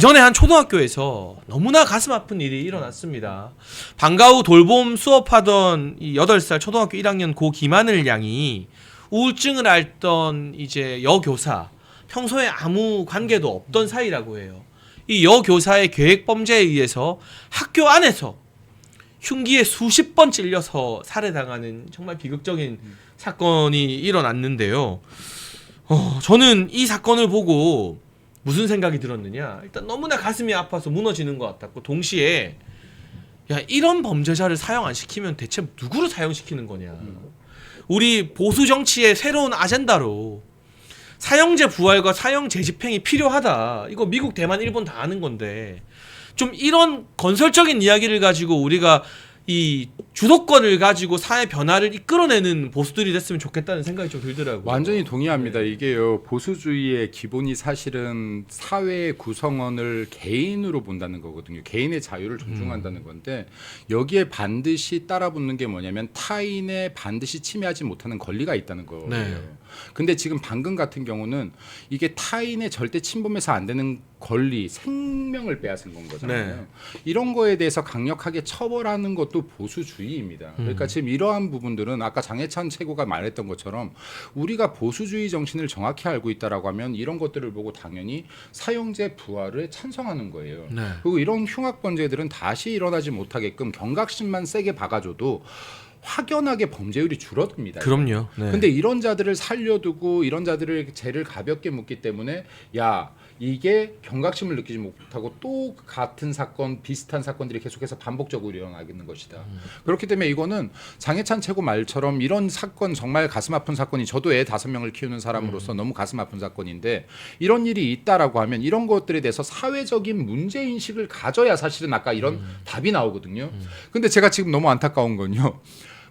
예전에 한 초등학교에서 너무나 가슴 아픈 일이 일어났습니다. 방과 후 돌봄 수업하던 이 8살 초등학교 1학년 고 김하늘 양이 우울증을 앓던 이제 여교사, 평소에 아무 관계도 없던 사이라고 해요. 이 여교사의 계획 범죄에 의해서 학교 안에서 흉기에 수십 번 찔려서 살해당하는 정말 비극적인 사건이 일어났는데요. 저는 이 사건을 보고 무슨 생각이 들었느냐, 일단 너무나 가슴이 아파서 무너지는 것 같았고, 동시에 야, 이런 범죄자를 사형 안 시키면 대체 누구를 사형시키는 거냐. 우리 보수 정치의 새로운 아젠다로 사형제 부활과 사형 재집행이 필요하다. 이거 미국, 대만, 일본 다 아는 건데, 좀 이런 건설적인 이야기를 가지고 우리가 이 주도권을 가지고 사회 변화를 이끌어내는 보수들이 됐으면 좋겠다는 생각이 좀 들더라고요. 완전히 동의합니다. 네. 이게요, 보수주의의 기본이 사실은 사회의 구성원을 개인으로 본다는 거거든요. 개인의 자유를 존중한다는 건데, 여기에 반드시 따라붙는 게 뭐냐면 타인의 반드시 침해하지 못하는 권리가 있다는 거예요. 네. 근데 지금 방금 같은 경우는 이게 타인의 절대 침범해서 안 되는 권리, 생명을 빼앗은 건 거잖아요. 네. 이런 거에 대해서 강력하게 처벌하는 것도 보수주의입니다. 그러니까 지금 이러한 부분들은 아까 장해찬 최고가 말했던 것처럼 우리가 보수주의 정신을 정확히 알고 있다라고 하면 이런 것들을 보고 당연히 사형제 부활을 찬성하는 거예요. 네. 그리고 이런 흉악 범죄들은 다시 일어나지 못하게끔 경각심만 세게 박아줘도 확연하게 범죄율이 줄어듭니다. 그럼요. 네. 근데 이런 자들을 살려두고 이런 자들을 죄를 가볍게 묻기 때문에 야, 이게 경각심을 느끼지 못하고 또 같은 사건, 비슷한 사건들이 계속해서 반복적으로 일어나는 것이다. 그렇기 때문에 이거는 장해찬 최고 말처럼 이런 사건, 정말 가슴 아픈 사건이, 저도 애 5명을 키우는 사람으로서 너무 가슴 아픈 사건인데, 이런 일이 있다라고 하면 이런 것들에 대해서 사회적인 문제인식을 가져야 사실은 아까 이런 답이 나오거든요. 근데 제가 지금 너무 안타까운 건요,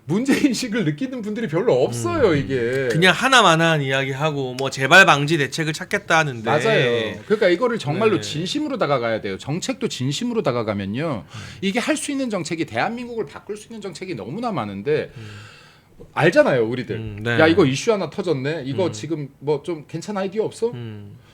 문제인식을 느끼는 분들이 별로 없어요. 이게 그냥 하나만한 이야기하고 뭐 재발 방지 대책을 찾겠다 하는데. 맞아요. 그러니까 이거를 정말로 네. 진심으로 다가가야 돼요. 정책도 진심으로 다가가면요, 이게 할 수 있는 정책이, 대한민국을 바꿀 수 있는 정책이 너무나 많은데, 알잖아요, 우리들. 네. 야, 이거 이슈 하나 터졌네. 이거 지금 뭐 좀 괜찮은 아이디어 없어?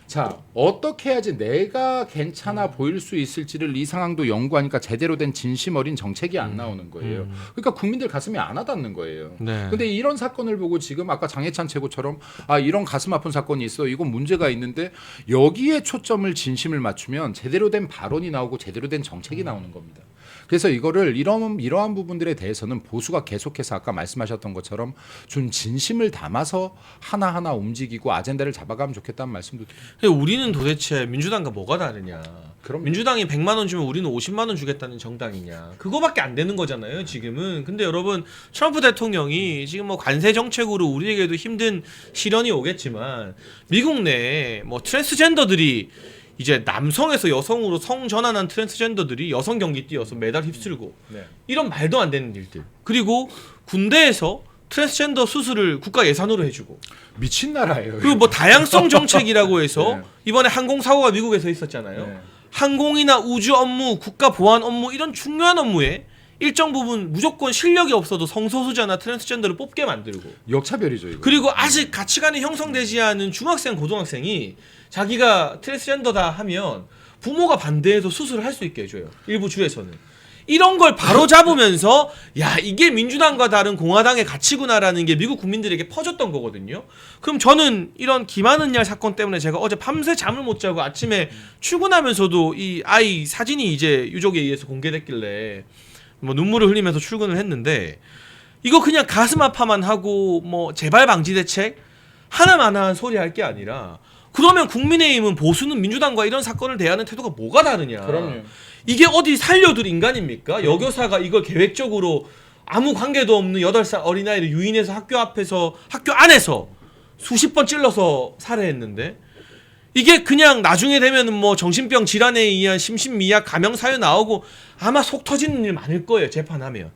자, 어떻게 해야지 내가 괜찮아 보일 수 있을지를 이 상황도 연구하니까 제대로 된 진심 어린 정책이 안 나오는 거예요. 그러니까 국민들 가슴이 안 와닿는 거예요. 네. 근데 이런 사건을 보고 지금 아까 장해찬 최고처럼 아, 이런 가슴 아픈 사건이 있어, 이건 문제가 있는데, 여기에 초점을 진심을 맞추면 제대로 된 발언이 나오고 제대로 된 정책이 나오는 겁니다. 그래서 이거를 이러한 부분들에 대해서는 보수가 계속해서 아까 말씀하셨던 것처럼 좀 진심을 담아서 하나하나 움직이고 아젠다를 잡아가면 좋겠다는 말씀도 드립니다. 우리는 도대체 민주당과 뭐가 다르냐? 그럼요. 민주당이 100만 원 주면 우리는 50만 원 주겠다는 정당이냐? 그거밖에 안 되는 거잖아요, 지금은. 근데 여러분, 트럼프 대통령이 지금 뭐 관세 정책으로 우리에게도 힘든 시련이 오겠지만, 미국 내에 뭐 트랜스젠더들이 이제 남성에서 여성으로 성전환한 트랜스젠더들이 여성 경기 뛰어서 메달 휩쓸고, 네. 이런 말도 안 되는 일들. 그리고 군대에서 트랜스젠더 수술을 국가 예산으로 해주고, 미친 나라예요. 그리고 뭐 다양성 정책이라고 해서 네. 이번에 항공사고가 미국에서 있었잖아요. 네. 항공이나 우주 업무, 국가 보안 업무, 이런 중요한 업무에 일정 부분 무조건 실력이 없어도 성소수자나 트랜스젠더를 뽑게 만들고, 역차별이죠, 이거. 그리고 아직 가치관이 형성되지 않은 중학생, 고등학생이 자기가 트랜스젠더다 하면 부모가 반대해서 수술을 할 수 있게 해줘요, 일부 주에서는. 이런 걸 바로 잡으면서 야, 이게 민주당과 다른 공화당의 가치구나라는 게 미국 국민들에게 퍼졌던 거거든요. 그럼 저는 이런 김하는 얄 사건 때문에 제가 어제 밤새 잠을 못 자고 아침에 출근하면서도 이 아이 사진이 이제 유족에 의해서 공개됐길래 뭐 눈물을 흘리면서 출근을 했는데, 이거 그냥 가슴 아파만 하고 뭐 재발 방지 대책 하나만한 소리 할 게 아니라, 그러면 국민의힘은, 보수는 민주당과 이런 사건을 대하는 태도가 뭐가 다르냐? 그럼요. 이게 어디 살려둘 인간입니까? 여교사가 이걸 계획적으로 아무 관계도 없는 8살 어린아이를 유인해서 학교 안에서 수십 번 찔러서 살해했는데, 이게 그냥 나중에 되면은 뭐 정신병 질환에 의한 심신미약 감형 사유 나오고 아마 속 터지는 일 많을 거예요, 재판하면.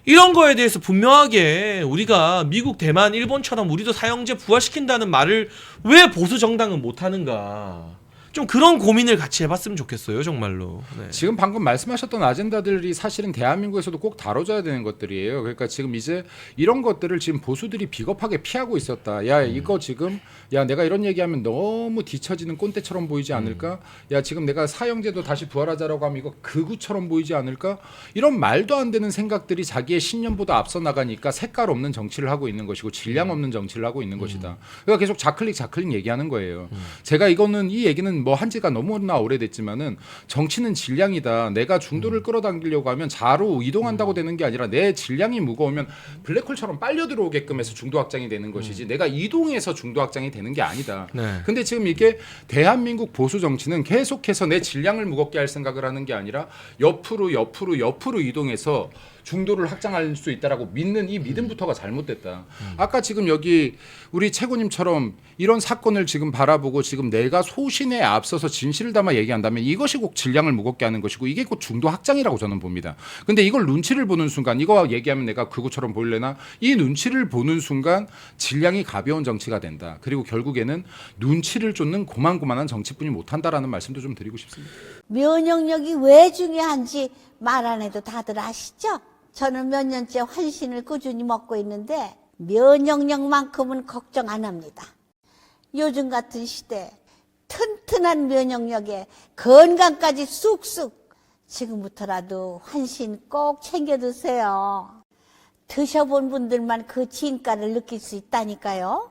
이런 거에 대해서 분명하게 우리가 미국, 대만, 일본처럼 우리도 사형제 부활시킨다는 말을 왜 보수 정당은 못 하는가? 좀 좀 그런 고민을 같이 해봤으면 좋겠어요, 정말로. 네. 지금 방금 말씀하셨던 아젠다들이 사실은 대한민국에서도 꼭 다뤄져야 되는 것들이에요. 그러니까 지금 이제 이런 것들을 지금 보수들이 비겁하게 피하고 있었다. 야, 이거 지금 야, 내가 이런 얘기하면 너무 뒤처지는 꼰대처럼 보이지 않을까? 야, 지금 내가 사형제도 다시 부활하자라고 하면 이거 극우처럼 보이지 않을까? 이런 말도 안 되는 생각들이 자기의 신념보다 앞서 나가니까 색깔 없는 정치를 하고 있는 것이고 질량 없는 정치를 하고 있는 것이다. 그러니까 계속 좌클릭 얘기하는 거예요. 제가 이거는 이 얘기는 뭐 한 지가 너무나 오래됐지만은 정치는 질량이다. 내가 중도를 끌어당기려고 하면 좌로 이동한다고 되는 게 아니라 내 질량이 무거우면 블랙홀처럼 빨려 들어오게끔 해서 중도 확장이 되는 것이지 내가 이동해서 중도 확장이 되는 게 아니다. 네. 근데 지금 이게 대한민국 보수 정치는 계속해서 내 질량을 무겁게 할 생각을 하는 게 아니라 옆으로 이동해서 중도를 확장할 수 있다라고 믿는 이 믿음부터가 잘못됐다. 아까 지금 여기 우리 최고님처럼 이런 사건을 지금 바라보고 지금 내가 소신에 앞서서 진실을 담아 얘기한다면 이것이 꼭 질량을 무겁게 하는 것이고 이게 곧 중도 확장이라고 저는 봅니다. 근데 이걸 눈치를 보는 순간 이거 얘기하면 내가 극우처럼 보일래나 이 눈치를 보는 순간 질량이 가벼운 정치가 된다. 그리고 결국에는 눈치를 쫓는 고만고만한 정치뿐이 못한다라는 말씀도 좀 드리고 싶습니다. 면역력이 왜 중요한지 말 안 해도 다들 아시죠? 저는 몇 년째 환신을 꾸준히 먹고 있는데 면역력만큼은 걱정 안 합니다. 요즘 같은 시대 튼튼한 면역력에 건강까지 쑥쑥 지금부터라도 환신 꼭 챙겨 드세요. 드셔본 분들만 그 진가를 느낄 수 있다니까요.